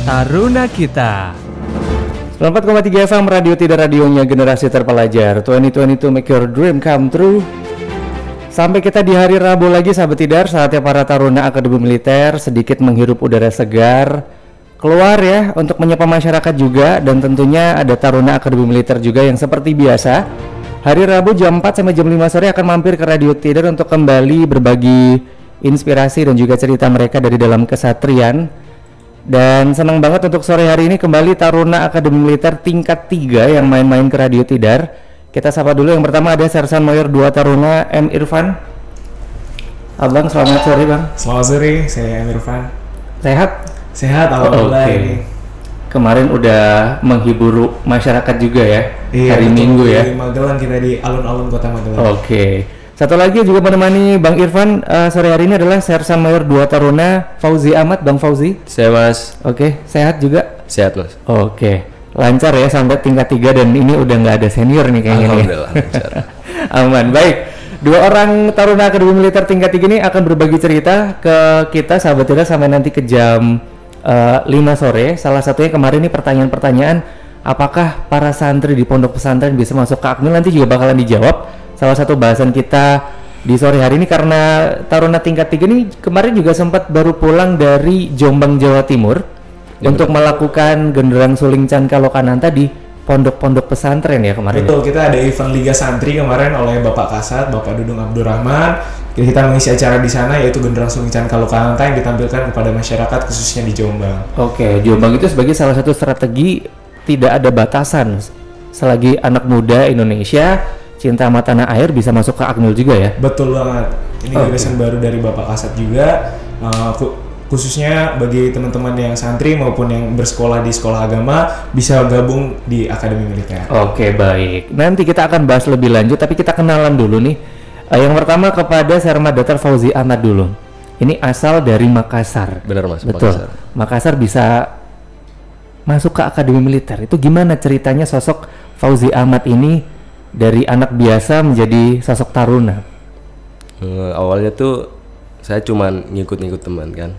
Taruna Kita 94,3 FM Radio Tidak Radionya Generasi Terpelajar. 2022 make your dream come true. Sampai kita di hari Rabu lagi sahabat Tidar, saatnya para taruna Akademi Militer sedikit menghirup udara segar, keluar ya untuk menyapa masyarakat juga. Dan tentunya ada taruna Akademi Militer juga yang seperti biasa hari Rabu jam 4 sampai jam 5 sore akan mampir ke Radio Tidar untuk kembali berbagi inspirasi dan juga cerita mereka dari dalam kesatrian. Dan senang banget untuk sore hari ini kembali taruna Akademi Militer tingkat 3 yang main-main ke Radio Tidar. Kita sapa dulu, yang pertama ada Sersan Mayor 2 Taruna M. Irfan. Abang selamat sore bang. Selamat sore, saya M. Irfan. Sehat? Sehat, alhamdulillah. Okay. Kemarin udah menghibur masyarakat juga ya, iya, hari Minggu ya. Di Magelang, kita di alun-alun kota Magelang. Oke. Satu lagi juga menemani Bang Irfan sore hari ini adalah Sersan Mayor 2 Taruna Fauzi Ahmad. Bang Fauzi. Saya Mas. Oke, sehat juga? Sehat Mas. Oke, lancar ya sampai tingkat 3 dan ini udah nggak ada senior nih kayaknya. Alhamdulillah lancar. Aman, baik. 2 orang taruna Akademi Militer tingkat 3 ini akan berbagi cerita ke kita sahabat Tidar sampai nanti ke jam 5 sore. Salah satunya kemarin nih pertanyaan-pertanyaan, apakah para santri di pondok pesantren bisa masuk ke Akmil, nanti juga bakalan dijawab. Salah satu bahasan kita di sore hari ini karena taruna tingkat 3 ini kemarin juga sempat baru pulang dari Jombang, Jawa Timur ya, untuk melakukan genderang suling can kalokananta di pondok-pondok pesantren ya kemarin. Betul, kita ada event Liga Santri kemarin oleh Bapak Kasat, Bapak Dudung Abdurrahman. Kita mengisi acara di sana yaitu genderang suling can kalokananta yang ditampilkan kepada masyarakat khususnya di Jombang. Oke, Jombang itu sebagai salah satu strategi tidak ada batasan. Selagi anak muda Indonesia cinta sama tanah air bisa masuk ke Akmil juga ya? Betul banget. Ini gagasan baru dari Bapak Kasat juga, khususnya bagi teman-teman yang santri maupun yang bersekolah di sekolah agama bisa gabung di Akademi Militer. Oke, baik. Nanti kita akan bahas lebih lanjut, tapi kita kenalan dulu nih. Yang pertama kepada Serma Dr. Fauzi Ahmad dulu. Ini asal dari Makassar. Benar Mas. Betul. Makassar bisa masuk ke Akademi Militer. Itu gimana ceritanya sosok Fauzi Ahmad ini dari anak biasa menjadi sosok taruna? Awalnya tuh saya cuman ngikut-ngikut teman kan.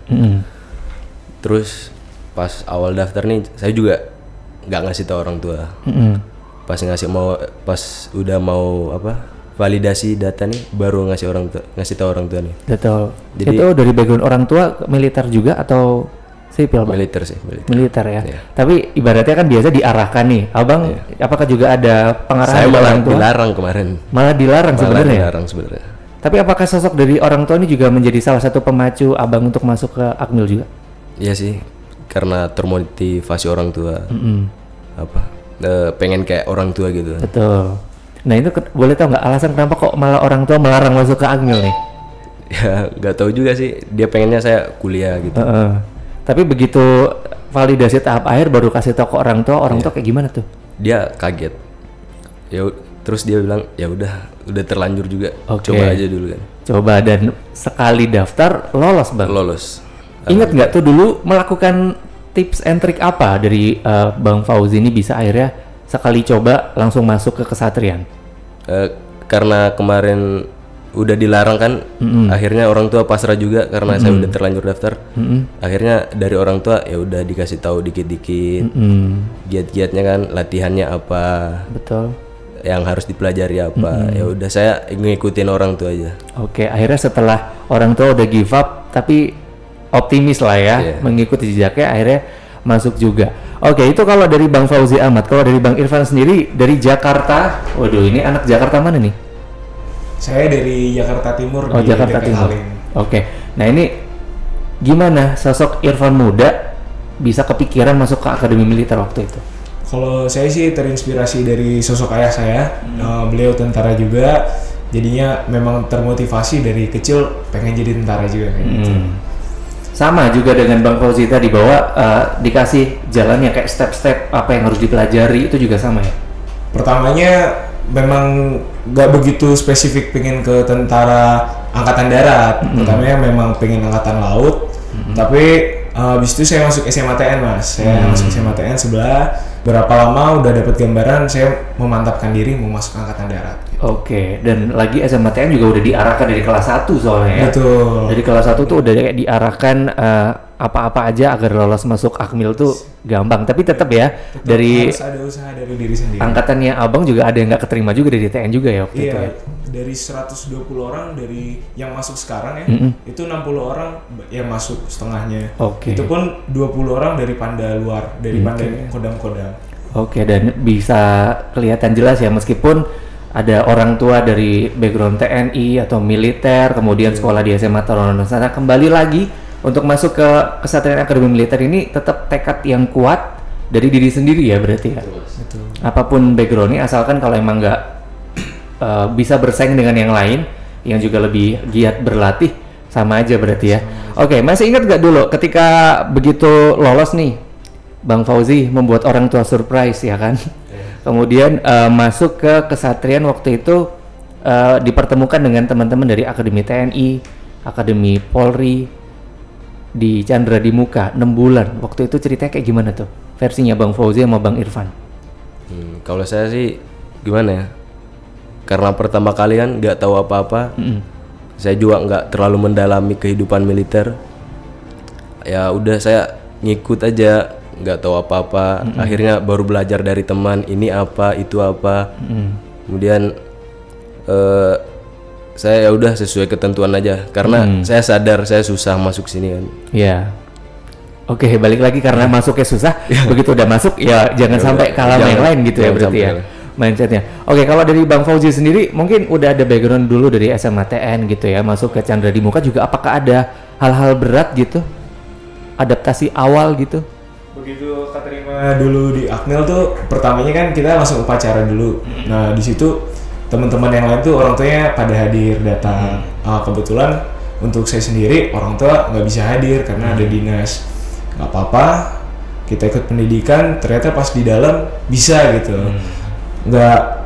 Terus pas awal daftar nih saya juga nggak ngasih tahu orang tua. Pas udah mau validasi data nih baru ngasih tahu orang tua nih. Betul. Jadi itu dari background orang tua militer juga atau sipil, Bang? Militer sih, militer ya. Yeah. Tapi ibaratnya kan biasa diarahkan nih. Abang apakah juga ada pengarahan saya dari malah orang tua? dilarang kemarin. Malah dilarang sebenarnya. Dilarang sebenarnya. Tapi apakah sosok dari orang tua ini juga menjadi salah satu pemacu Abang untuk masuk ke Akmil juga? Iya sih, karena termotivasi orang tua. Pengen kayak orang tua gitu. Betul. Nah itu boleh tahu nggak alasan kenapa kok malah orang tua melarang masuk ke Akmil nih? Ya nggak tahu juga sih. Dia pengennya saya kuliah gitu. Tapi begitu validasi tahap akhir baru kasih tahu ke orang tua kayak gimana tuh? Dia kaget. Ya terus dia bilang ya udah terlanjur juga. Okay. Coba aja dulu kan. Coba, dan sekali daftar lolos Bang. Lolos. Ingat nggak tuh dulu melakukan tips and trick apa dari Bang Fauzi ini bisa akhirnya sekali coba langsung masuk ke kesatrian? Karena kemarin udah dilarang kan, akhirnya orang tua pasrah juga karena saya udah terlanjur daftar. Akhirnya dari orang tua ya udah dikasih tahu dikit-dikit, giat-giatnya kan, latihannya apa, betul, yang harus dipelajari apa. Ya udah saya ngikutin orang tua aja. Oke, akhirnya setelah orang tua udah give up tapi optimis lah ya, mengikuti jejaknya, akhirnya masuk juga. Oke, itu kalau dari Bang Fauzi Ahmad. Kalau dari Bang Irfan sendiri dari Jakarta, waduh ini anak Jakarta mana nih? Saya dari Jakarta Timur. Oh, Jakarta Timur. Oke. Nah, ini gimana sosok Irfan muda bisa kepikiran masuk ke Akademi Militer waktu itu? Kalau saya sih terinspirasi dari sosok ayah saya. Beliau tentara juga. Jadinya memang termotivasi dari kecil pengen jadi tentara juga kayak gitu. Sama juga dengan Bang Fauzi tadi bahwa dikasih jalannya kayak step-step apa yang harus dipelajari, itu juga sama ya? Pertamanya memang nggak begitu spesifik pengen ke tentara angkatan darat, pertamanya memang pengen angkatan laut, tapi habis itu saya masuk SMATN Mas, saya masuk SMATN sebelah, berapa lama udah dapat gambaran saya memantapkan diri mau masuk angkatan darat. Oke, dan lagi SMPTN juga udah diarahkan dari kelas 1 soalnya ya. Betul. Dari kelas 1 tuh udah kayak diarahkan apa-apa aja agar lolos masuk Akmil tuh gampang. Tapi tetap ya, Tetap dari harus ada usaha dari diri sendiri. angkatannya abang juga ada yang nggak keterima juga dari TN juga ya waktu itu Iya, ya. dari 120 orang dari yang masuk sekarang ya, itu 60 orang yang masuk setengahnya. Oke. Itu pun 20 orang dari Panda luar, dari Panda Kodam-Kodam. Oke, dan bisa kelihatan jelas ya meskipun ada orang tua dari background TNI atau militer, kemudian sekolah di SMA Taruna Nusantara, kembali lagi untuk masuk ke Kesatria Akademi Militer ini tetap tekad yang kuat dari diri sendiri ya berarti ya. Betul. Apapun backgroundnya, asalkan kalau emang nggak bisa bersaing dengan yang lain yang juga lebih giat berlatih, sama aja berarti ya. Oke, masih ingat nggak dulu ketika begitu lolos nih, Bang Fauzi membuat orang tua surprise ya kan? Kemudian masuk ke kesatrian waktu itu dipertemukan dengan teman-teman dari Akademi TNI, Akademi Polri di Chandra di Muka 6 bulan. Waktu itu ceritanya kayak gimana tuh? Versinya Bang Fauzi sama Bang Irfan. Kalau saya sih gimana ya? Karena pertama kali kan nggak tahu apa-apa, saya juga nggak terlalu mendalami kehidupan militer. Ya udah saya ngikut aja, nggak tahu apa-apa. Akhirnya baru belajar dari teman, ini apa, itu apa. Kemudian saya ya udah sesuai ketentuan aja, karena saya sadar saya susah masuk sini kan. Iya. Oke, balik lagi karena masuknya susah. Begitu udah masuk ya jangan sampai kalah sama yang lain gitu ya berarti ya. Mindsetnya. Oke, kalau dari Bang Fauzi sendiri mungkin udah ada background dulu dari SMA TN gitu ya, masuk ke Chandra di Muka juga, apakah ada hal-hal berat gitu? Adaptasi awal gitu? Begitu keterima dulu di Akmil tuh pertamanya kan kita langsung upacara dulu. Nah di situ teman-teman yang lain tuh orang tuanya pada hadir datang. Kebetulan untuk saya sendiri orang tua nggak bisa hadir karena ada dinas. Nggak apa-apa, kita ikut pendidikan. Ternyata pas di dalam bisa gitu. Nggak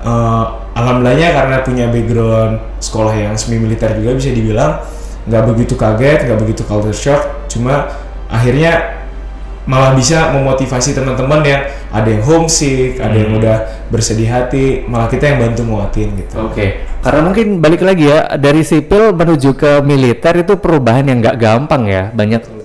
alhamdulillahnya karena punya background sekolah yang semi militer juga bisa dibilang nggak begitu kaget, nggak begitu culture shock. Cuma akhirnya malah bisa memotivasi teman-teman yang ada yang homesick, ada yang udah bersedih hati, malah kita yang bantu nguatin gitu. Oke. Karena mungkin balik lagi ya, dari sipil menuju ke militer itu perubahan yang nggak gampang ya. Banyak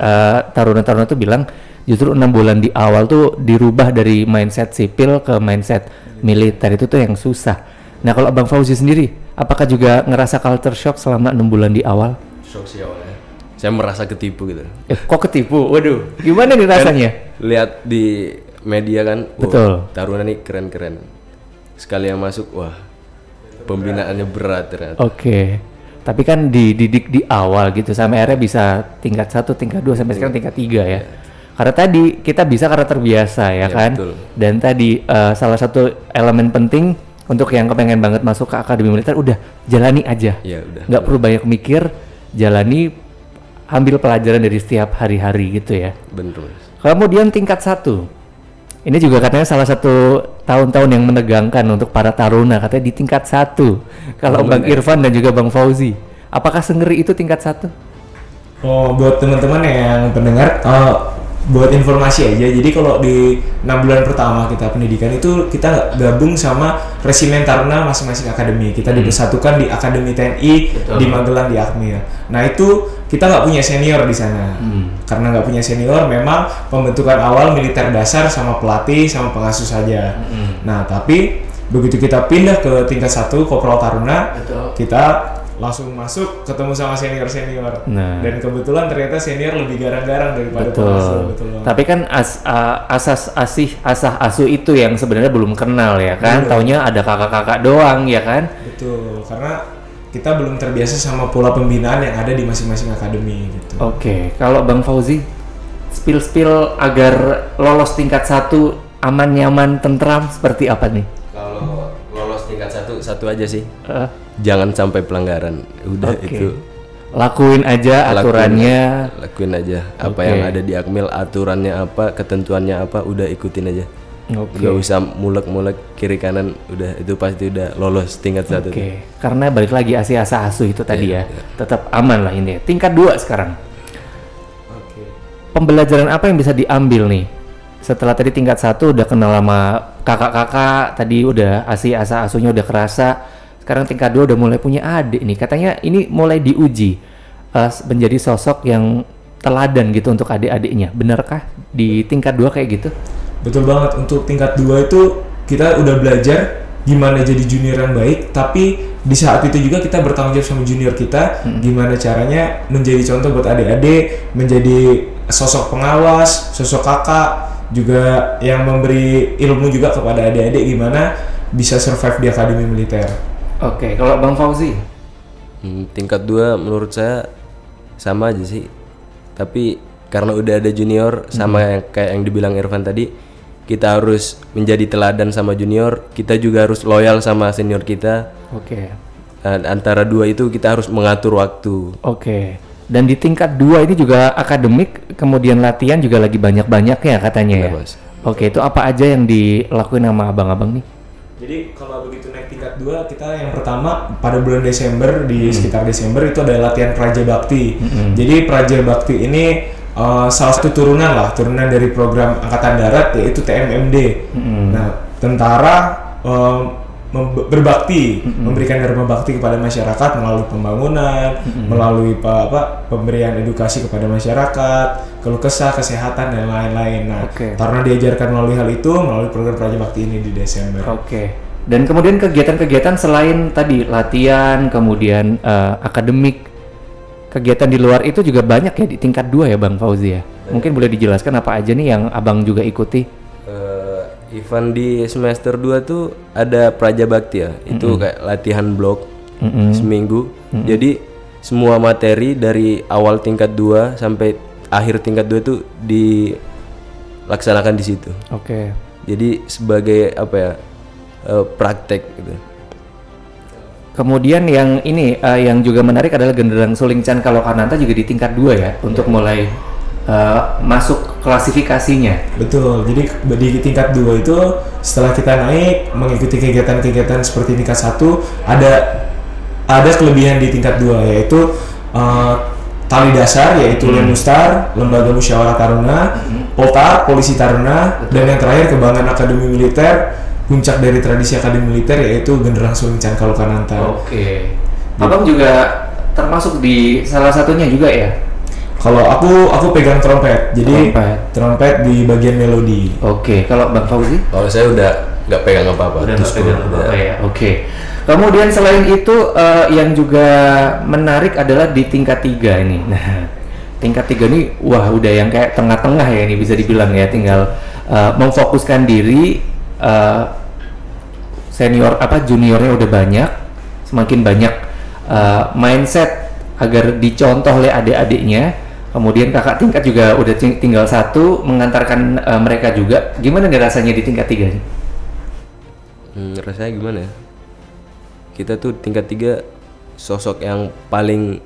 taruna-taruna tuh bilang justru 6 bulan di awal tuh dirubah dari mindset sipil ke mindset militer, itu tuh yang susah. Nah kalau Bang Fauzi sendiri, apakah juga ngerasa culture shock selama 6 bulan di awal? Shock sih awalnya. Saya merasa ketipu gitu. Kok ketipu? Waduh, gimana nih rasanya? Lihat di media kan, Betul. Taruna nih keren-keren. Sekali yang masuk, wah, pembinaannya berat ternyata. Oke. Tapi kan dididik di awal gitu, sampai akhirnya bisa tingkat 1, tingkat 2, sampai sekarang tingkat 3 ya. Karena tadi kita bisa karena terbiasa ya kan. Betul. Dan tadi salah satu elemen penting untuk yang kepengen banget masuk ke Akademi Militer, udah jalani aja. Ya udah. Nggak perlu banyak mikir, jalani, ambil pelajaran dari setiap hari-hari gitu ya. Bener Mas. Kemudian tingkat 1. Ini juga katanya salah satu tahun-tahun yang menegangkan untuk para taruna, katanya di tingkat 1. Kalau Bang Irfan dan juga Bang Fauzi, apakah sengeri itu tingkat 1? Oh, buat teman-teman yang pendengar, buat informasi aja. Jadi kalau di 6 bulan pertama kita pendidikan itu kita gabung sama resimen taruna masing-masing akademi. Kita dipersatukan di Akademi TNI, di Magelang, di Akmil. Nah itu kita nggak punya senior di sana. Karena nggak punya senior, memang pembentukan awal militer dasar sama pelatih sama pengasuh saja. Nah tapi begitu kita pindah ke tingkat 1 Kopral Taruna, kita langsung masuk ketemu sama senior-senior. Dan kebetulan ternyata senior lebih garang-garang daripada pengasuh. Tapi kan asah asuh itu yang sebenarnya belum kenal ya kan. Taunya ada kakak-kakak doang ya kan. Betul, karena kita belum terbiasa sama pola pembinaan yang ada di masing-masing akademi gitu. Oke, kalau Bang Fauzi spill agar lolos tingkat 1 aman, nyaman, tentram seperti apa nih? Kalau lolos tingkat 1 aja sih. Jangan sampai pelanggaran. Udah itu. Lakuin aja aturannya. Lakuin aja. Apa yang ada di Akmil, aturannya apa, ketentuannya apa, udah ikutin aja. Gak usah mulek-mulek kiri kanan, udah itu pasti udah lolos tingkat 1. Karena balik lagi asih-asah asuh itu tadi ya. Tetap aman lah ini. Tingkat 2 sekarang. Pembelajaran apa yang bisa diambil nih setelah tadi tingkat 1 udah kenal sama kakak-kakak, tadi udah asuhnya udah kerasa, sekarang tingkat 2 udah mulai punya adik nih, katanya ini mulai diuji menjadi sosok yang teladan gitu untuk adik-adiknya, benarkah di tingkat 2 kayak gitu? Betul banget, untuk tingkat 2 itu kita udah belajar gimana jadi junior yang baik, tapi di saat itu juga kita bertanggung jawab sama junior kita, gimana caranya menjadi contoh buat adik-adik, menjadi sosok pengawas, sosok kakak, juga yang memberi ilmu juga kepada adik-adik gimana bisa survive di akademi militer. Oke, kalau Bang Fauzi? Tingkat 2 menurut saya sama aja sih, tapi karena udah ada junior sama yang kayak yang dibilang Irfan tadi, kita harus menjadi teladan sama junior, kita juga harus loyal sama senior kita. Oke. Antara dua itu kita harus mengatur waktu. Oke. Dan di tingkat 2 ini juga akademik, kemudian latihan juga lagi banyak-banyaknya katanya ya. Mas. Oke, itu apa aja yang dilakuin sama abang-abang nih? Jadi kalau begitu naik tingkat 2, kita yang pertama pada bulan Desember, di sekitar Desember itu ada latihan Praja Bakti. Jadi Praja Bakti ini salah satu turunan dari program Angkatan Darat, yaitu TMMD. Nah, tentara berbakti, memberikan dharma bakti kepada masyarakat melalui pembangunan, melalui pemberian edukasi kepada masyarakat, keluh kesah, kesehatan dan lain-lain. Nah, karena diajarkan melalui hal itu, melalui program Praja Bakti ini di Desember. Oke. Dan kemudian kegiatan-kegiatan selain tadi latihan, kemudian akademik, kegiatan di luar itu juga banyak ya di tingkat 2 ya Bang Fauzi ya. Mungkin boleh dijelaskan apa aja nih yang abang juga ikuti? Event di semester 2 tuh ada Praja Bakti ya, itu kayak latihan blok seminggu. Jadi semua materi dari awal tingkat 2 sampai akhir tingkat 2 tuh dilaksanakan di situ. Oke. Jadi sebagai apa ya, praktek gitu. Kemudian yang ini yang juga menarik adalah Genderang Suling Chan Kalokananta juga di tingkat 2 ya, untuk mulai masuk klasifikasinya. Betul, jadi di tingkat 2 itu setelah kita naik mengikuti kegiatan-kegiatan seperti tingkat 1, ada kelebihan di tingkat 2, yaitu tali dasar, yaitu Lemustar, Lembaga Musyawarah Taruna, Poltar, Polisi Taruna, dan yang terakhir kebanggaan Akademi Militer, puncak dari tradisi Akademi Militer, yaitu Genderang Suling Chan Kalokananta. Oke. Abang juga termasuk di salah satunya juga ya? Kalau aku pegang trompet, jadi trompet di bagian melodi. Oke, kalau Bang Fauzi? Kalau saya udah nggak pegang apa-apa. Udah nggak pegang apa-apa ya. Oke. Kemudian selain itu yang juga menarik adalah di tingkat 3 ini. Nah, tingkat 3 ini wah udah yang kayak tengah-tengah ya ini bisa dibilang ya, tinggal memfokuskan diri, senior juniornya udah banyak, semakin banyak mindset agar dicontoh oleh adik-adiknya. Kemudian kakak tingkat juga udah tinggal 1 mengantarkan mereka juga. Gimana nih rasanya di tingkat 3 nih? Rasanya gimana ya? Kita tuh tingkat 3 sosok yang paling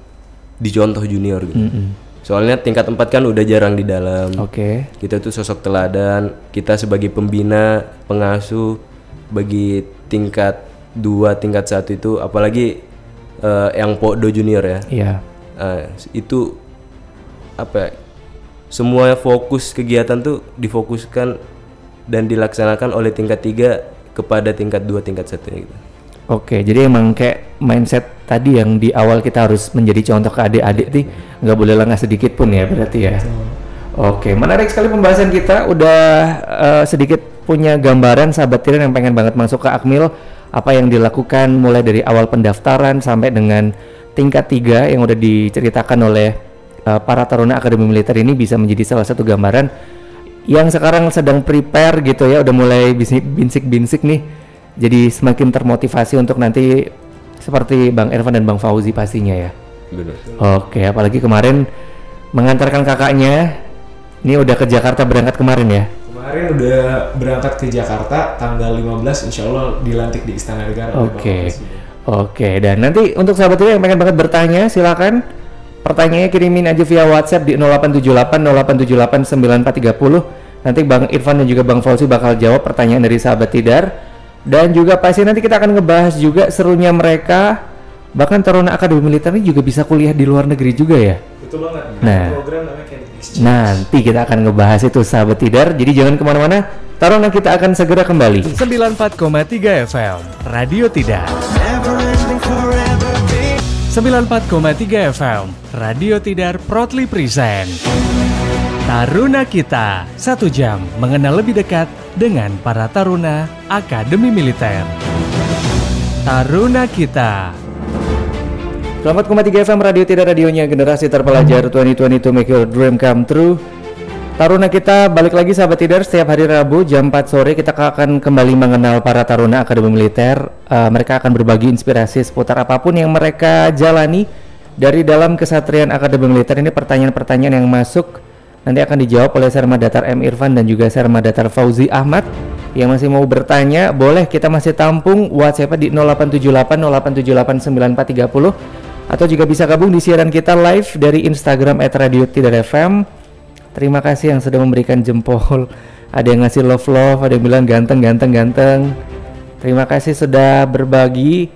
dicontoh junior gitu. Soalnya tingkat 4 kan udah jarang di dalam. Oke. Kita tuh sosok teladan, kita sebagai pembina, pengasuh bagi tingkat 2, tingkat 1 itu, apalagi yang Pokdo junior ya. Iya. Itu apa ya, semua fokus kegiatan tuh difokuskan dan dilaksanakan oleh tingkat 3 kepada tingkat 2, tingkat 1 gitu. Oke, jadi emang kayak mindset tadi yang di awal kita harus menjadi contoh ke adik-adik nih, nggak boleh lengah sedikit pun ya berarti ya. Oke, menarik sekali pembahasan kita, udah sedikit punya gambaran sahabat Tiran yang pengen banget masuk ke Akmil, apa yang dilakukan mulai dari awal pendaftaran sampai dengan tingkat 3 yang udah diceritakan oleh para taruna Akademi Militer ini, bisa menjadi salah satu gambaran yang sekarang sedang prepare gitu ya, udah mulai binsik-binsik nih, jadi semakin termotivasi untuk nanti seperti Bang Irfan dan Bang Fauzi pastinya ya. Benar. Oke, apalagi kemarin mengantarkan kakaknya, ini udah ke Jakarta berangkat kemarin ya? Kemarin udah berangkat ke Jakarta, tanggal 15 insya Allah dilantik di Istana Negara. Oke, dan nanti untuk sahabat yang pengen banget bertanya, silakan pertanyaannya kirimin aja via WhatsApp di 0878 9430. Nanti Bang Irfan dan juga Bang Fauzi bakal jawab pertanyaan dari sahabat Tidar. Dan juga pasti nanti kita akan ngebahas juga serunya mereka, bahkan taruna Akademi Militer ini juga bisa kuliah di luar negeri juga ya. Betul banget. Nah, program namanya Candidates exchange. Nanti kita akan ngebahas itu sahabat Tidar, jadi jangan kemana-mana. Taruna kita akan segera kembali. 94,3 FM Radio Tidar. 94,3 FM Radio Tidar proudly present Taruna Kita, 1 jam mengenal lebih dekat dengan para taruna Akademi Militer. Taruna Kita. 94,3 FM Radio Tidar, radionya generasi terpelajar. 2022 make your dream come true. Taruna Kita balik lagi sahabat Tidar, setiap hari Rabu jam 4 sore kita akan kembali mengenal para taruna Akademi Militer. Mereka akan berbagi inspirasi seputar apapun yang mereka jalani dari dalam kesatrian Akademi Militer. Ini pertanyaan-pertanyaan yang masuk nanti akan dijawab oleh Serma Datar M. Irfan dan juga Serma Datar Fauzi Ahmad. Yang masih mau bertanya, boleh, kita masih tampung WhatsApp di 0878 0878 9430, atau juga bisa gabung di siaran kita live dari Instagram @radiotidar_fm. Terima kasih yang sudah memberikan jempol. Ada yang ngasih love, ada yang bilang ganteng. Terima kasih sudah berbagi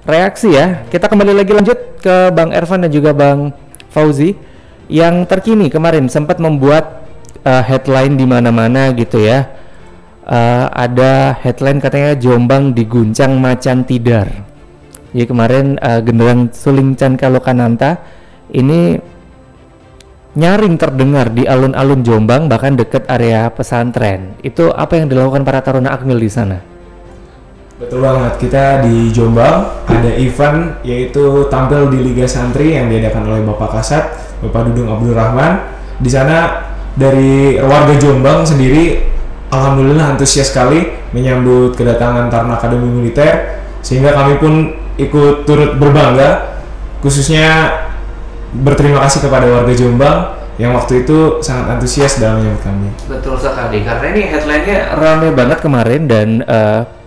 reaksi ya. Kita kembali lagi lanjut ke Bang Ervan dan juga Bang Fauzi. Yang terkini kemarin sempat membuat headline di mana-mana gitu ya. Ada headline katanya Jombang diguncang macan tidar. Jadi kemarin genderang suling can kalokananta ini nyaring terdengar di alun-alun Jombang, bahkan dekat area pesantren. Itu apa yang dilakukan para taruna Akmil di sana? Betul banget, kita di Jombang ada event yaitu tampil di Liga Santri yang diadakan oleh Bapak Kasat, Bapak Dudung Abdul Rahman. Di sana dari warga Jombang sendiri alhamdulillah antusias sekali menyambut kedatangan Taruna Akademi Militer, sehingga kami pun ikut turut berbangga, khususnya berterima kasih kepada warga Jombang yang waktu itu sangat antusias dalam menyambut kami. Betul sekali, karena ini headline-nya ramai banget kemarin dan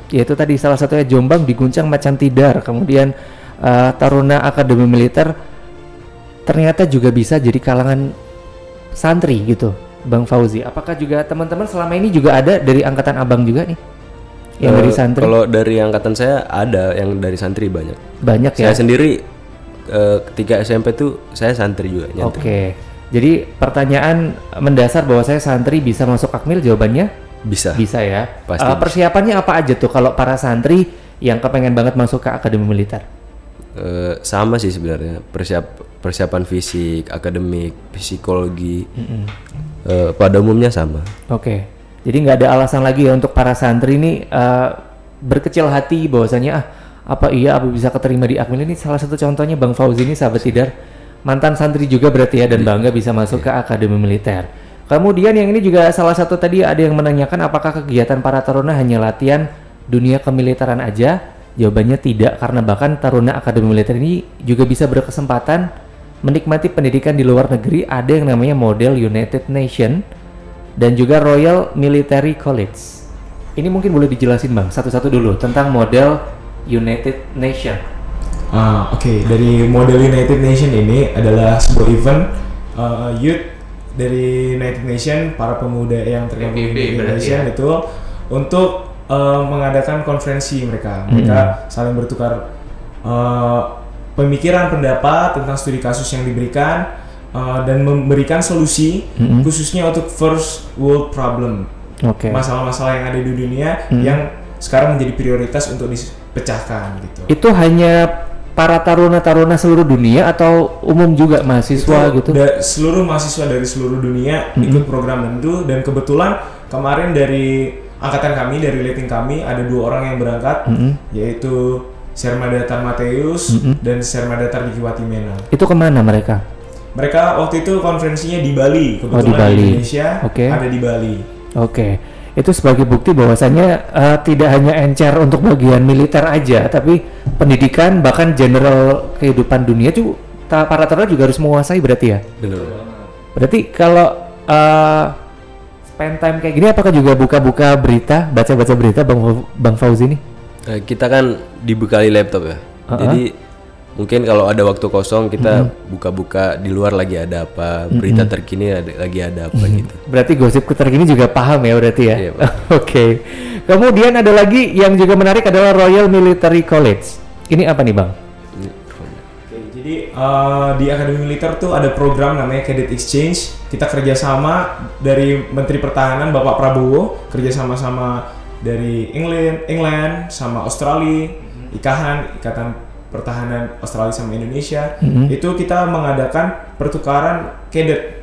yaitu tadi salah satunya Jombang diguncang macan tidar. Kemudian Taruna Akademi Militer ternyata juga bisa jadi kalangan santri gitu. Bang Fauzi, apakah juga teman-teman selama ini juga ada dari angkatan abang juga nih yang dari santri? Kalau dari angkatan saya ada yang dari santri banyak. Banyak ya? Saya sendiri ketika SMP tuh saya santri juga. Oke. Jadi pertanyaan mendasar bahwa saya santri bisa masuk Akmil, jawabannya? Bisa. Bisa ya? Pasti. Persiapannya apa aja tuh kalau para santri yang kepengen banget masuk ke Akademi Militer? Sama sih sebenarnya, persiapan fisik, akademik, psikologi, pada umumnya sama. Oke. Jadi nggak ada alasan lagi ya untuk para santri ini berkecil hati bahwasanya apa bisa keterima di Akmil. Ini salah satu contohnya Bang Fauzi ini sahabat Tidar, mantan santri juga berarti ya, dan bangga bisa masuk ke Akademi Militer. Kemudian yang ini juga salah satu tadi ada yang menanyakan apakah kegiatan para taruna hanya latihan dunia kemiliteran aja. Jawabannya tidak, karena bahkan taruna Akademi Militer ini juga bisa berkesempatan menikmati pendidikan di luar negeri. Ada yang namanya model United Nation dan juga Royal Military College. Ini mungkin boleh dijelasin Bang satu-satu dulu tentang model United Nation. Oke. Dari model United Nation ini adalah sebuah event youth dari United Nation, para pemuda yang tergabung di United Nation itu untuk mengadakan konferensi mereka. Mereka saling bertukar pemikiran, pendapat tentang studi kasus yang diberikan dan memberikan solusi khususnya untuk first world problem. Masalah-masalah yang ada di dunia yang sekarang menjadi prioritas untuk dipecahkan gitu. Itu hanya para taruna-taruna seluruh dunia atau umum juga mahasiswa itu gitu? Seluruh mahasiswa dari seluruh dunia ikut program itu, dan kebetulan kemarin dari angkatan kami, dari letting kami ada 2 orang yang berangkat, yaitu Serma Datar Mateus dan Serma Datar Diki Watimena. Itu kemana mereka? Mereka waktu itu konferensinya di Bali, kebetulan di Bali. Di Indonesia ada di Bali. Itu sebagai bukti bahwasannya tidak hanya encer untuk bagian militer aja, tapi pendidikan bahkan general kehidupan dunia juga para taruna juga harus menguasai berarti ya? Benar. Berarti kalau spend time kayak gini apakah juga buka-buka berita, baca-baca berita Bang Fauzi nih? Kita kan dibekali laptop ya. Jadi mungkin kalau ada waktu kosong kita buka-buka di luar lagi ada apa, berita terkini lagi ada apa gitu. Berarti gosip terkini juga paham ya berarti ya? Iya, Oke. Kemudian ada lagi yang juga menarik adalah Royal Military College. Ini apa nih Bang? Jadi di Akademi Militer tuh ada program namanya Cadet Exchange. Kita kerjasama dari Menteri Pertahanan Bapak Prabowo, kerjasama sama dari England sama Australia, Ikatan Pertahanan Australia sama Indonesia. Itu kita mengadakan pertukaran cadet.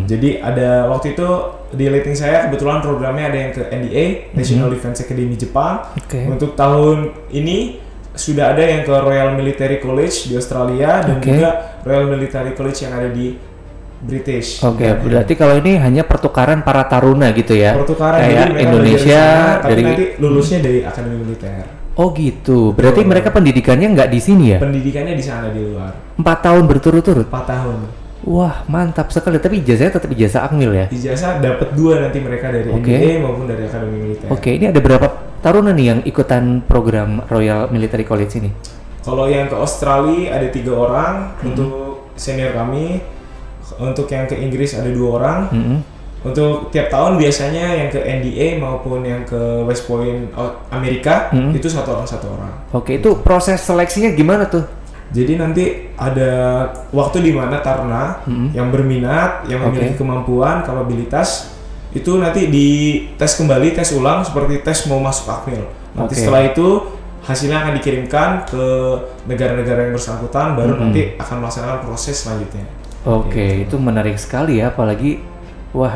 Jadi ada waktu itu di lighting saya kebetulan programnya ada yang ke NDA, National Defense Academy Jepang. Untuk tahun ini sudah ada yang ke Royal Military College di Australia dan juga Royal Military College yang ada di British. Berarti kalau ini hanya pertukaran para taruna gitu ya? Pertukaran kayak Indonesia sana, tapi nanti lulusnya dari Akademi Militer. Oh gitu. Berarti mereka pendidikannya nggak di sini ya? Pendidikannya di sana di luar. 4 tahun berturut-turut? 4 tahun. Wah mantap sekali. Tapi ijazahnya tetap ijazah Akmil ya? Ijazah dapat 2 nanti mereka dari NDA maupun dari Akademi Militer. Ini ada berapa taruna nih yang ikutan program Royal Military College ini? Kalau yang ke Australia ada 3 orang untuk senior kami. Untuk yang ke Inggris ada 2 orang. Untuk tiap tahun biasanya yang ke NDA maupun yang ke West Point Amerika itu 1 orang. Itu proses seleksinya gimana tuh? Jadi nanti ada waktu di mana taruna yang berminat, yang memiliki kemampuan, kapabilitas itu nanti tes ulang seperti tes mau masuk Akmil. Nanti setelah itu hasilnya akan dikirimkan ke negara-negara yang bersangkutan, baru nanti akan melaksanakan proses selanjutnya. Itu menarik sekali ya, apalagi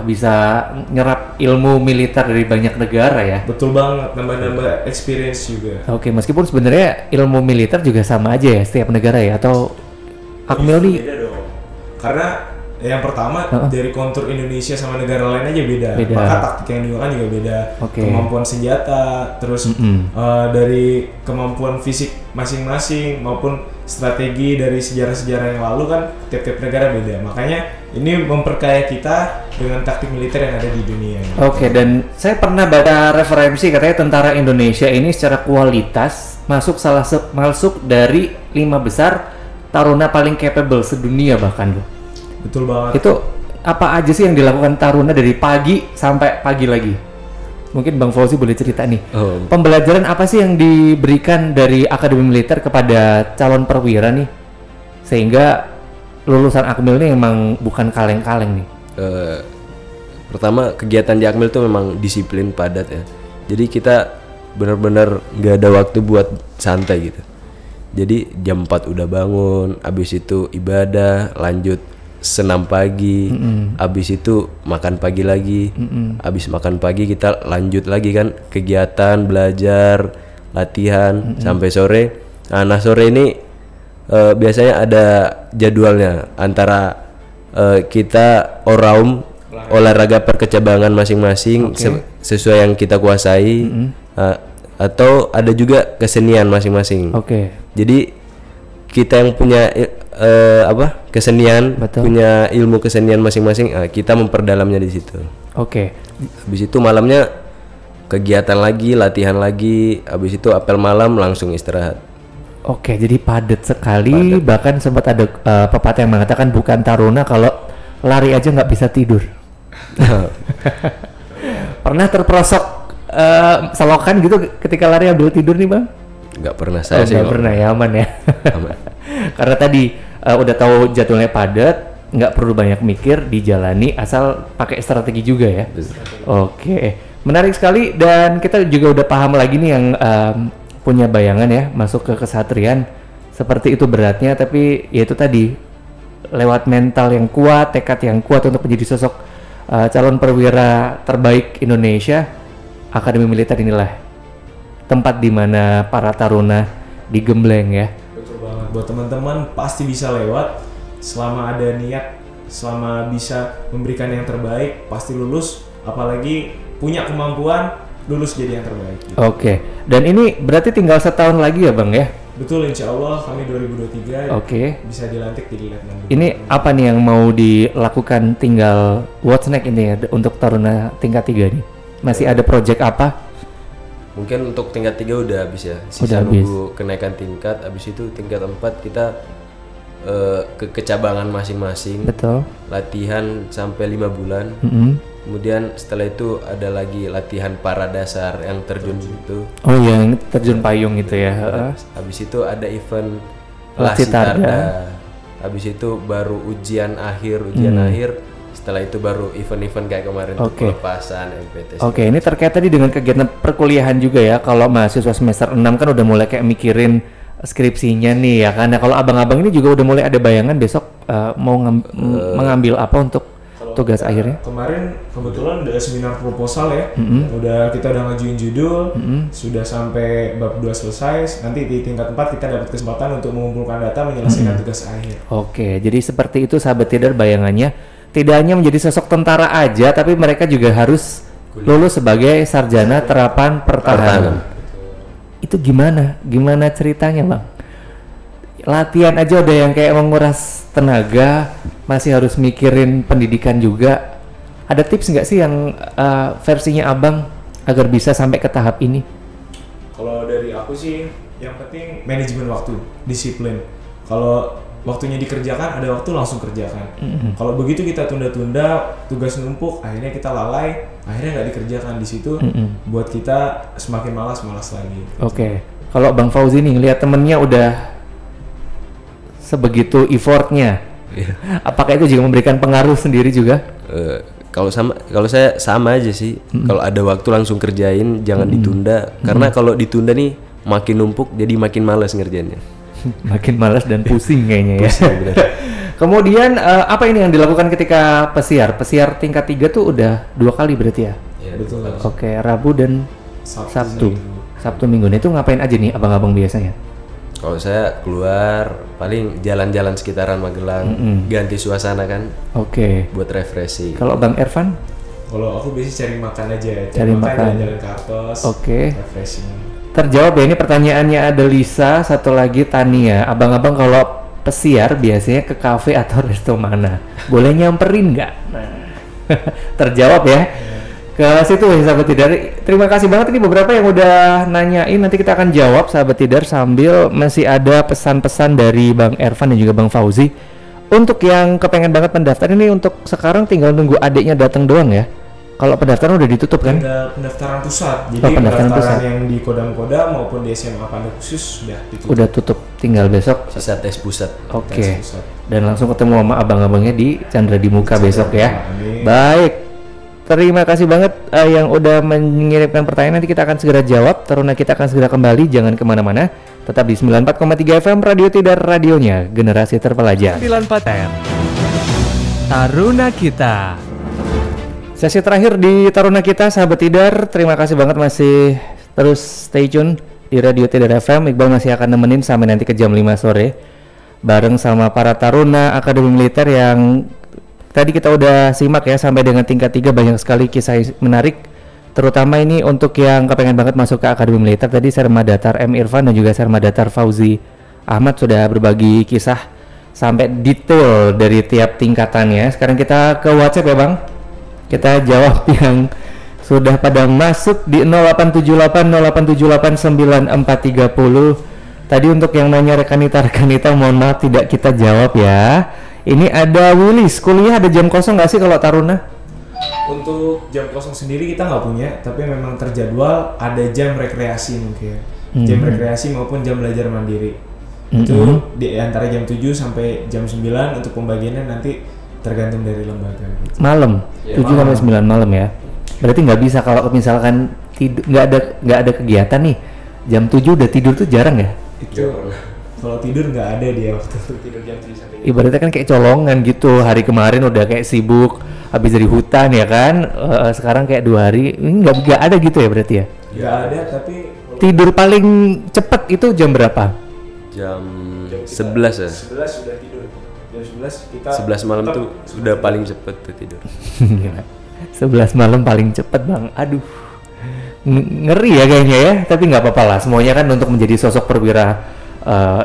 bisa nyerap ilmu militer dari banyak negara ya. Betul banget, nambah-nambah experience juga. Meskipun sebenarnya ilmu militer juga sama aja ya setiap negara ya, atau Akmil nih? Beda dong. Karena yang pertama dari kontur Indonesia sama negara lain aja beda. Maka taktik yang digunakan juga beda. Kemampuan senjata, terus dari kemampuan fisik masing-masing maupun strategi dari sejarah-sejarah yang lalu kan tiap-tiap negara beda. Makanya ini memperkaya kita dengan taktik militer yang ada di dunia. Dan saya pernah baca referensi katanya tentara Indonesia ini secara kualitas masuk dari 5 besar taruna paling capable sedunia bahkan loh. Betul banget. Itu apa aja sih yang dilakukan taruna dari pagi sampai pagi lagi? Mungkin Bang Fauzi boleh cerita nih. Pembelajaran apa sih yang diberikan dari Akademi Militer kepada calon perwira nih? Sehingga lulusan Akmil ini emang bukan kaleng-kaleng nih. Pertama, kegiatan di Akmil itu memang disiplin padat ya. Jadi kita benar-benar nggak ada waktu buat santai gitu. Jadi jam 4 udah bangun, habis itu ibadah, lanjut senam pagi, habis itu makan pagi lagi, habis makan pagi kita lanjut lagi kan kegiatan belajar, latihan sampai sore. Nah sore ini biasanya ada jadwalnya antara kita oraum olahraga perkecabangan masing-masing sesuai yang kita kuasai, atau ada juga kesenian masing-masing. Jadi kita yang punya kesenian, punya ilmu kesenian masing-masing, kita memperdalamnya di situ. Habis itu malamnya kegiatan lagi, latihan lagi, habis itu apel malam langsung istirahat. Jadi padat sekali. Bahkan sempat ada pepatah yang mengatakan bukan taruna kalau lari aja nggak bisa tidur. Pernah terperosok selokan gitu ketika lari ambil tidur nih Bang? Nggak pernah, saya sih nggak pernah ya, aman ya. Aman. Karena tadi udah tahu jadwalnya padat, nggak perlu banyak mikir, dijalani asal pakai strategi juga ya. Menarik sekali, dan kita juga udah paham lagi nih yang punya bayangan ya masuk ke kesatrian seperti itu beratnya, tapi ya itu tadi lewat mental yang kuat, tekad yang kuat untuk menjadi sosok calon perwira terbaik Indonesia. Akademi Militer inilah tempat di mana para taruna digembleng ya. Betul banget. Buat teman-teman pasti bisa lewat selama ada niat, selama bisa memberikan yang terbaik, pasti lulus. Apalagi punya kemampuan, lulus jadi yang terbaik. Gitu. Dan ini berarti tinggal setahun lagi ya Bang ya? Betul, insya Allah kami 2023 bisa dilantik jadi letnan. Ini apa nih yang mau dilakukan, tinggal what's next ini ya untuk taruna tingkat 3 nih? Masih ada project apa? Mungkin untuk tingkat 3 udah habis ya. Sisa nunggu kenaikan tingkat, habis itu tingkat 4 kita ke kecabangan masing-masing. Betul. Latihan sampai 5 bulan. Kemudian setelah itu ada lagi latihan para dasar yang terjun itu. Yang terjun payung itu ya. Habis itu ada event Lasitarda. habis itu baru ujian akhir, setelah itu baru event-event kayak kemarin tuh, pelepasan, MPTS. Oke, ini terkait tadi dengan kegiatan perkuliahan juga ya. Kalau mahasiswa semester 6 kan udah mulai kayak mikirin skripsinya nih ya kan. Nah, kalau abang-abang ini juga udah mulai ada bayangan besok mau mengambil apa untuk tugas akhirnya? Kemarin kebetulan ada seminar proposal ya. Kita udah ngajuin judul, sudah sampai bab 2 selesai. Nanti di tingkat 4 kita dapat kesempatan untuk mengumpulkan data menyelesaikan tugas akhir. Oke, jadi seperti itu sahabat Tidar bayangannya. Tidak hanya menjadi sosok tentara aja, tapi mereka juga harus lulus sebagai sarjana terapan pertahanan. Itu gimana? Gimana ceritanya, Bang? Latihan aja udah yang kayak menguras tenaga, masih harus mikirin pendidikan juga. Ada tips nggak sih yang versinya Abang agar bisa sampai ke tahap ini? Kalau dari aku sih, yang penting manajemen waktu, disiplin. Kalau waktunya dikerjakan, ada waktu langsung kerjakan. Kalau begitu kita tunda-tunda, tugas numpuk, akhirnya kita lalai, akhirnya nggak dikerjakan. Di situ buat kita semakin malas lagi. Oke. Kalau Bang Fauzi nih ngelihat temennya udah sebegitu effortnya, apakah itu juga memberikan pengaruh sendiri juga? Kalau saya sama aja sih. Kalau ada waktu langsung kerjain, jangan ditunda. Karena kalau ditunda nih makin numpuk, jadi makin malas ngerjainnya. Makin malas dan pusing kayaknya ya. Kemudian apa ini yang dilakukan ketika pesiar? Pesiar tingkat 3 tuh udah 2 kali berarti ya? Ya betul. Oke, Rabu dan Sabtu Minggu. Itu ngapain aja nih abang-abang biasanya? Kalau saya keluar paling jalan-jalan sekitaran Magelang, ganti suasana kan. Oke. Buat refreshing. Kalau Bang Ervan? Kalau aku biasanya cari makan aja. Cari makan. Jalan-jalan ke atas. Oke. Refreshing. Terjawab ya, ini pertanyaannya ada Lisa, satu lagi Tania. Abang-abang kalau pesiar biasanya ke kafe atau resto mana? Boleh nyamperin nggak? Nah, terjawab ya. Ke situ ya sahabat Tidar. Terima kasih banget ini beberapa yang udah nanyain. Nanti kita akan jawab sahabat Tidar sambil masih ada pesan-pesan dari Bang Ervan dan juga Bang Fauzi. Untuk yang kepengen banget pendaftar ini, untuk sekarang tinggal nunggu adiknya datang doang ya. Kalau pendaftaran udah ditutup kan? Ada pendaftaran pusat. Jadi pendaftaran pusat yang di Kodam maupun di SMA Pantai Khusus sudah ditutup. Udah tutup, tinggal besok sisa tes pusat. Oke. Dan langsung ketemu sama abang-abangnya di Chandra di Muka besok ya. Amin. Baik. Terima kasih banget yang udah mengirimkan pertanyaan. Nanti kita akan segera jawab. Taruna kita akan segera kembali. Jangan kemana-mana. Tetap di 94,3 FM Radio Tidar, radionya generasi terpelajar. 94 Taruna Kita. Sesi terakhir di Taruna Kita, sahabat Tidar. Terima kasih banget masih terus stay tune di Radio Tidar FM. Iqbal masih akan nemenin sampai nanti ke jam 5 sore bareng sama para taruna Akademi Militer yang tadi kita udah simak ya, sampai dengan tingkat 3 banyak sekali kisah menarik. Terutama ini untuk yang kepengen banget masuk ke Akademi Militer. Tadi Serma Datar M. Irfan dan juga Serma Datar Fauzi Ahmad sudah berbagi kisah sampai detail dari tiap tingkatannya. Sekarang kita ke WhatsApp ya Bang. Kita jawab yang sudah pada masuk di 0878 Tadi untuk yang nanya rekanita mohon maaf tidak kita jawab ya. Ini ada Willis, kuliah ada jam kosong nggak sih kalau taruna? Untuk jam kosong sendiri kita nggak punya, tapi memang terjadwal ada jam rekreasi mungkin. Jam rekreasi maupun jam belajar mandiri. Itu di antara jam 7 sampai jam 9 untuk pembagiannya nanti tergantung dari lembaga gitu. Malam, 7 sampai 9 malam ya. Berarti nggak bisa kalau misalkan nggak ada kegiatan nih, jam 7 udah tidur tuh jarang ya? Itu kalau tidur nggak ada dia waktu tidur jam 7 sampai. Ibaratnya kan kayak colongan gitu. Hari kemarin udah kayak sibuk habis dari hutan ya kan. Sekarang kayak 2 hari ini nggak ada gitu ya berarti ya? Nggak ada, tapi tidur paling cepet itu jam berapa? Jam 11 ya. 11 sudah tidur. Jam 11 kita 11 malam tuh sudah paling cepet tuh tidur. 11 malam paling cepet Bang. Aduh. Ngeri ya kayaknya ya, tapi nggak apa-apa lah. Semuanya kan untuk menjadi sosok perwira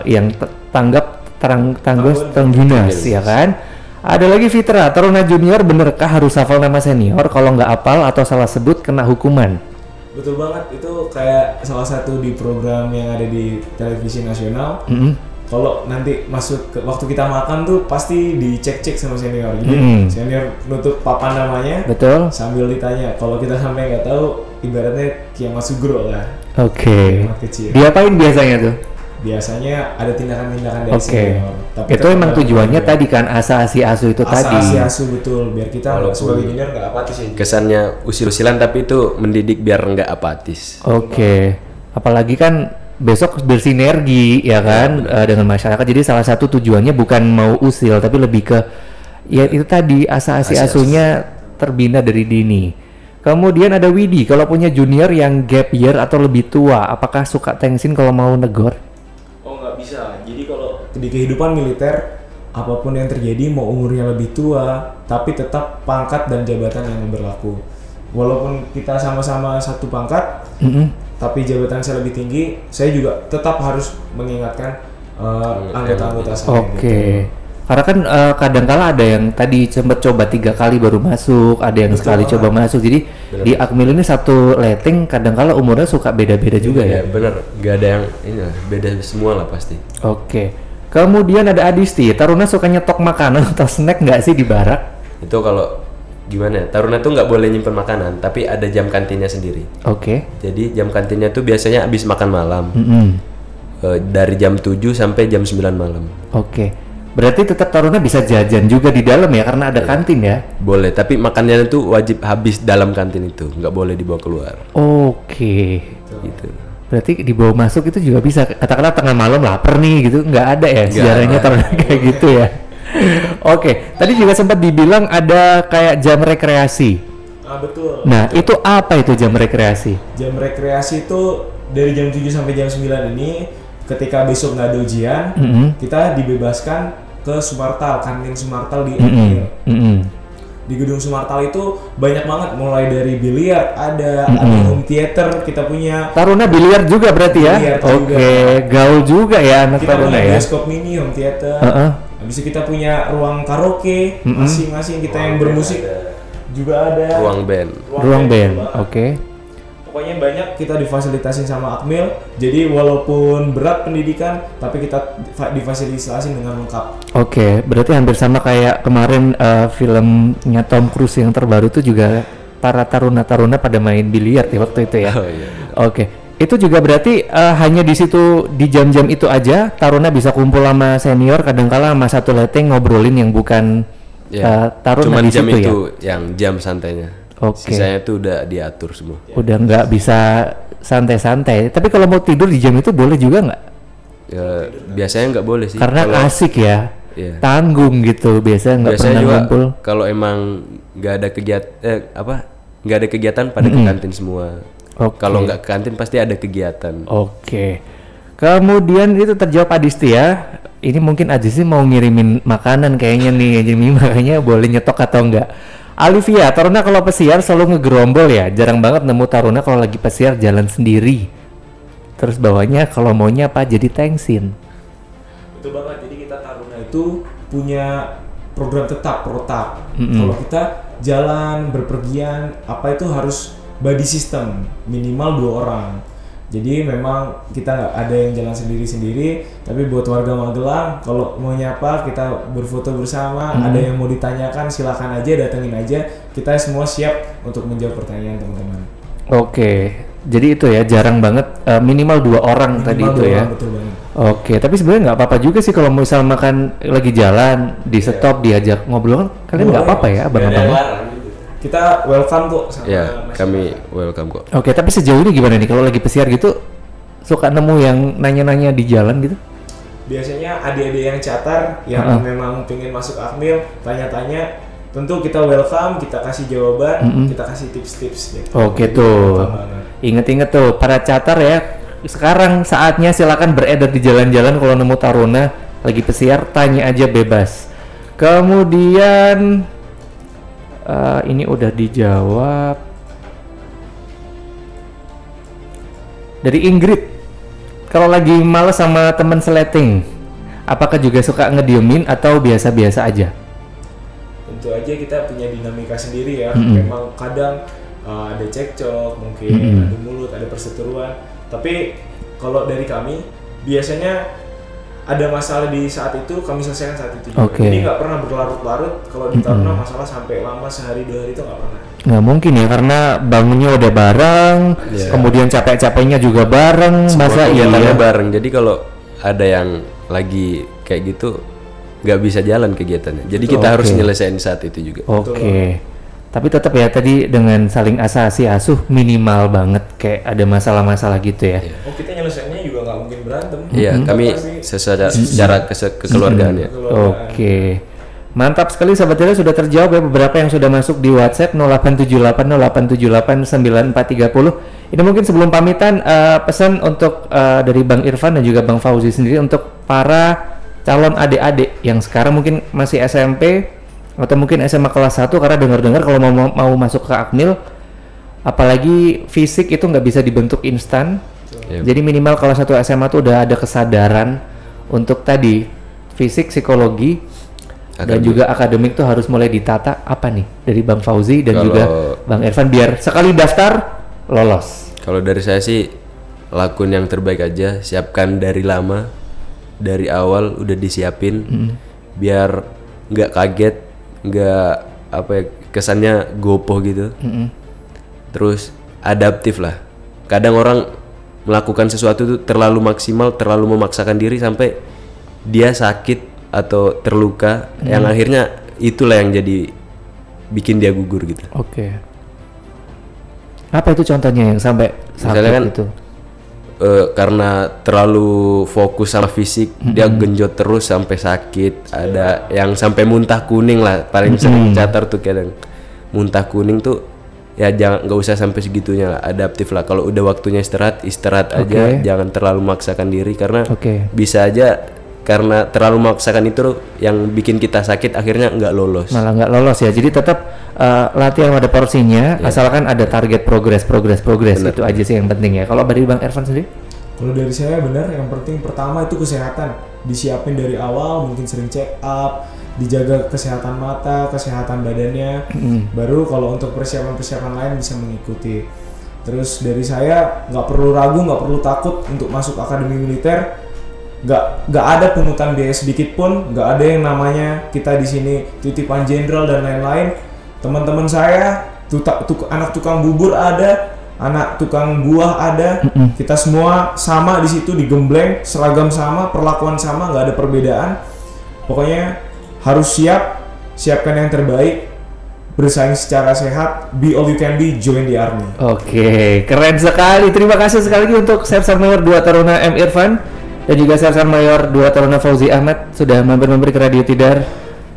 yang tanggunas ya kan. Ada lagi Fitra, taruna junior benerkah harus hafal nama senior? Kalau nggak hafal atau salah sebut kena hukuman? Betul banget, itu kayak salah satu di program yang ada di televisi nasional. Kalau nanti masuk ke waktu kita makan tuh pasti dicek-cek sama senior. Jadi senior nutup papan namanya. Betul. Sambil ditanya. Kalau kita sampai nggak tahu, ibaratnya Kiamat Sugro lah. Oke. Diapain biasanya tuh? biasanya ada tindakan-tindakan dari Oke. senior. Tapi Itu tetap emang dalam tujuannya juga. tadi kan asa-asi asuh itu tadi. Asa-asi asuh betul, biar kita Walaupun sebagai junior nggak apatis ya. Kesannya usil-usilan tapi itu mendidik biar nggak apatis. Oke. Apalagi kan besok bersinergi ya kan dengan masyarakat. Jadi salah satu tujuannya bukan mau usil tapi lebih ke ya itu tadi asa-asi asuhnya terbina dari dini. Kemudian ada Widi, kalau punya junior yang gap year atau lebih tua, apakah suka tengsin kalau mau negor? Oh nggak bisa. Jadi kalau di kehidupan militer apapun yang terjadi mau umurnya lebih tua tapi tetap pangkat dan jabatan yang berlaku. Walaupun kita sama-sama satu pangkat tapi jabatan saya lebih tinggi, saya juga tetap harus mengingatkan anggota-anggota saya. Oke. Karena kan kadangkala ada yang tadi sempat coba 3 kali baru masuk, ada yang sekali coba masuk. Jadi di Akmil ini satu letting kadangkala umurnya suka beda-beda juga ya. Ya bener, nggak ada yang ini lah, beda semua lah pasti. Oke. Kemudian ada Adisti, Taruna suka nyetok makanan atau snack nggak sih di barak? Itu kalau gimana ya, Taruna tuh nggak boleh nyimpen makanan, tapi ada jam kantinnya sendiri. Oke. Jadi jam kantinnya tuh biasanya habis makan malam. Dari jam 7 sampai jam 9 malam. Oke. Berarti tetap Taruna bisa jajan juga di dalam ya karena ada kantin ya? Boleh, tapi makannya tuh wajib habis dalam kantin itu, nggak boleh dibawa keluar. Oke. Gitu. Berarti dibawa masuk itu juga bisa. Katakanlah tengah malam lapar nih gitu, nggak ada ya sejarahnya Taruna kayak gitu ya? Oke. Tadi juga sempat dibilang ada kayak jam rekreasi. Betul. Nah, itu apa itu jam rekreasi? Jam rekreasi itu dari jam 7 sampai jam 9 ini ketika besok nggak ada ujian, kita dibebaskan ke Sumartal, kantin Sumartal di Akmil. Di gedung Sumartal itu banyak banget, mulai dari biliar, ada home theater kita punya. Taruna biliar juga berarti ya? Biliar Oke, juga. gaul juga ya anak Kita Taruna punya ya? bioskop mini, home theater. Habis itu kita punya ruang karaoke, masing-masing kita yang bermusik juga ada. Ruang band. Ruang band, oke. Pokoknya banyak kita difasilitasin sama Akmil. Jadi walaupun berat pendidikan, tapi kita difasilitasi dengan lengkap. Oke, berarti hampir sama kayak kemarin filmnya Tom Cruise yang terbaru tuh juga para taruna-taruna pada main biliar ya waktu itu ya. Oh iya. Oke, itu juga berarti hanya di situ di jam-jam itu aja Taruna bisa kumpul sama senior, kadangkala sama satu letting ngobrolin yang bukan Taruna Cuman di jam situ ya. itu yang jam santainya. Oke. Sisanya tuh udah diatur semua. Udah nggak bisa santai-santai. Tapi kalau mau tidur di jam itu boleh juga nggak? Ya, biasanya nggak boleh sih. Karena Kalau- asik ya. Iya. Tanggung gitu, biasanya nggak Biasanya pernah juga ngumpul. kalau emang nggak ada nggak ada kegiatan pada ke kantin semua. Oke. Kalau nggak ke kantin pasti ada kegiatan. Oke. Kemudian itu terjawab Adisti ya. Ini mungkin Adisti mau ngirimin makanan kayaknya nih, jadi makanya boleh nyetok atau enggak. Alivia, Taruna kalau pesiar selalu ngegerombol ya. Jarang banget nemu Taruna kalau lagi pesiar jalan sendiri. Terus bawahnya kalau maunya apa jadi tengsin. Betul banget. Jadi kita Taruna itu punya program tetap protap. Kalau kita jalan berpergian apa itu harus body system minimal 2 orang. Jadi memang kita nggak ada yang jalan sendiri-sendiri, tapi buat warga Magelang kalau mau nyapa kita berfoto bersama, ada yang mau ditanyakan silakan aja, datengin aja, kita semua siap untuk menjawab pertanyaan teman-teman. Oke, jadi itu ya jarang banget minimal 2 orang tadi Minimal itu 2 ya. orang, betul banget. Oke, tapi sebenarnya nggak apa-apa juga sih kalau misal makan lagi jalan di stop diajak ngobrol kan kalian nggak apa-apa ya abang-abang. Kita welcome kok sama Ya, masyarakat. kami welcome kok. Oke, tapi sejauh ini gimana nih kalau lagi pesiar gitu suka nemu yang nanya-nanya di jalan gitu? Biasanya adik-adik yang catar yang memang pengen masuk Akmil tanya-tanya, tentu kita welcome, kita kasih jawaban, kita kasih tips-tips gitu. Oke Jadi tuh, welcome banget. inget-inget tuh para catar ya. Sekarang saatnya silakan beredar di jalan-jalan kalau nemu Taruna lagi pesiar tanya aja bebas. Kemudian ini udah dijawab dari Ingrid. Kalau lagi males sama temen seleting, apakah juga suka ngediemin atau biasa-biasa aja? Tentu aja kita punya dinamika sendiri ya. Memang kadang ada cekcok, mungkin adu mulut, ada perseteruan. Tapi kalau dari kami biasanya ada masalah di saat itu kami selesaikan saat itu juga. Oke. Jadi nggak pernah berlarut-larut. Kalau di Taruna masalah sampai lama sehari 2 hari itu nggak pernah. Nggak mungkin ya karena bangunnya udah bareng, kemudian capek-capeknya juga bareng, masa iya Kegiatannya bareng. Jadi kalau ada yang lagi kayak gitu nggak bisa jalan kegiatannya. Jadi kita harus nyelesain saat itu juga. Oke. Tapi tetap ya tadi dengan saling asasi asuh minimal banget kayak ada masalah-masalah gitu ya. Oh kita nyelesainnya juga nggak mungkin berantem. Iya, kami secara kekeluargaan ya. Oke. Mantap sekali sahabat Tira, sudah terjawab ya beberapa yang sudah masuk di WhatsApp 087808789430. Ini mungkin sebelum pamitan pesan untuk dari Bang Irfan dan juga Bang Fauzi sendiri untuk para calon adik-adik yang sekarang mungkin masih SMP atau mungkin SMA kelas 1 karena dengar-dengar kalau mau masuk ke Akmil apalagi fisik itu nggak bisa dibentuk instan. Jadi minimal kalau 1 SMA tuh udah ada kesadaran untuk tadi fisik, psikologi dan juga akademik tuh harus mulai ditata. Apa nih dari Bang Fauzi dan juga Bang Irfan biar sekali daftar lolos? Kalau dari saya sih lakuin yang terbaik aja, siapkan dari lama, dari awal udah disiapin biar nggak kaget, nggak apa ya, kesannya gopoh gitu. Terus adaptif lah. Kadang orang melakukan sesuatu itu terlalu maksimal, terlalu memaksakan diri sampai dia sakit atau terluka, yang akhirnya itulah yang jadi bikin dia gugur gitu. Oke. Apa itu contohnya yang sampai sakit kan, itu? Karena terlalu fokus sama fisik, dia genjot terus sampai sakit. Ada yang sampai muntah kuning lah, paling sering catar tuh kadang. Muntah kuning tuh ya jangan, nggak usah sampai segitunya lah, adaptif lah. Kalau udah waktunya istirahat aja, jangan terlalu memaksakan diri karena bisa aja karena terlalu memaksakan itu yang bikin kita sakit akhirnya nggak lolos. Malah nggak lolos ya. Jadi tetap latihan ada porsinya, asalkan ada target progres itu aja sih yang penting ya. Kalau dari Bang Irfan sendiri? Kalau dari saya benar, yang penting pertama itu kesehatan, disiapin dari awal, mungkin sering check up, dijaga kesehatan mata, kesehatan badannya, baru kalau untuk persiapan lain bisa mengikuti. Terus dari saya nggak perlu ragu, nggak perlu takut untuk masuk akademi militer. Nggak ada pungutan biaya sedikit pun, nggak ada yang namanya kita di sini titipan jenderal dan lain-lain. Teman-teman saya, anak tukang bubur ada, anak tukang buah ada, kita semua sama di situ digembleng, seragam sama, perlakuan sama, nggak ada perbedaan. Pokoknya harus siapkan yang terbaik, bersaing secara sehat, be all you can be, join the army. Oke, keren sekali. Terima kasih sekali lagi untuk Sersan Mayor 2 Taruna M. Irfan dan juga Sersan Mayor 2 Taruna Fauzi Ahmad sudah mampir ke Radio Tidar.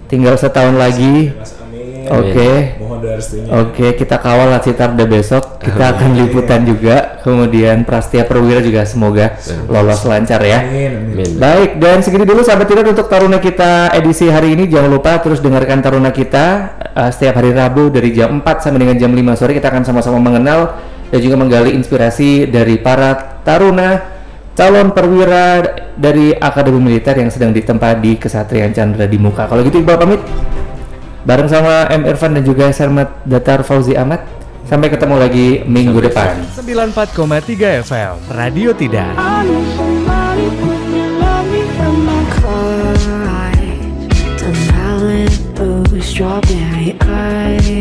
Tinggal setahun lagi. Oke. Mohon doa restunya. Oke, kita kawal Lacitar udah besok. Kita akan liputan juga. Kemudian Prastia Perwira juga semoga lolos lancar ya. Amin. Baik, dan segini dulu sahabat Tidar untuk Taruna kita edisi hari ini. Jangan lupa terus dengarkan Taruna kita setiap hari Rabu dari jam 4 sampai dengan jam 5 sore. Kita akan sama-sama mengenal dan juga menggali inspirasi dari para taruna calon perwira dari Akademi Militer yang sedang ditempa di Kesatrian Chandra di Muka. Kalau gitu Iqbal pamit bareng sama M. Irfan dan juga Sermat Datar Fauzi Ahmad. Sampai ketemu lagi minggu depan. 94,3 FM Radio Tidar. Strawberry eyes.